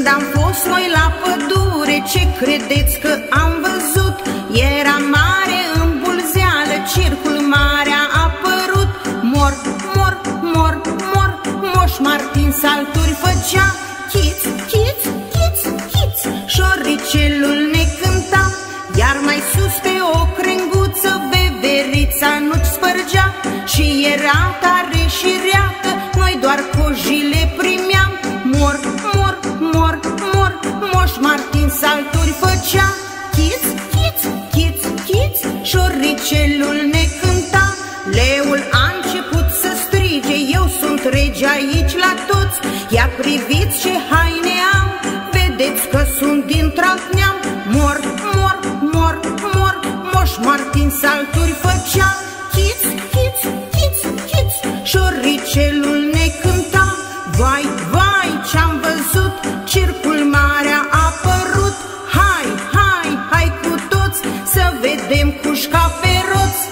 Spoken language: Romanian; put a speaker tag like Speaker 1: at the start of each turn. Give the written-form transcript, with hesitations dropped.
Speaker 1: Când am fost noi la pădure, ce credeți că am văzut? Era mare îmbulzeală, circul mare a apărut. Mor, mor, mor, mor, Moș Martin salturi făcea. Chiț, chiț, chiț, chiț, șoricelul ne cânta. Iar mai sus pe o crenguță, veverița nu-ți spărgea. Și era tare și reată, noi doar cojile primeam. Mor, mor, mor, mor, Moș Martin salturi făcea. Chiț, chiț, chiț, chiț, șoricelul ne cânta. Leul a început să strige, eu sunt rege aici la toți. Ia priviți ce haine am, vedeți că sunt dintr-alt neam. Mor, mor, mor, mor, Moș Martin salturi făcea. Chiț, chiț, chiț, chiț, șoricelul ne cânta. Vai, vai, ce-am văzut, circul mare a apărut. Hai, hai, hai cu toți să vedem cușca pe roți.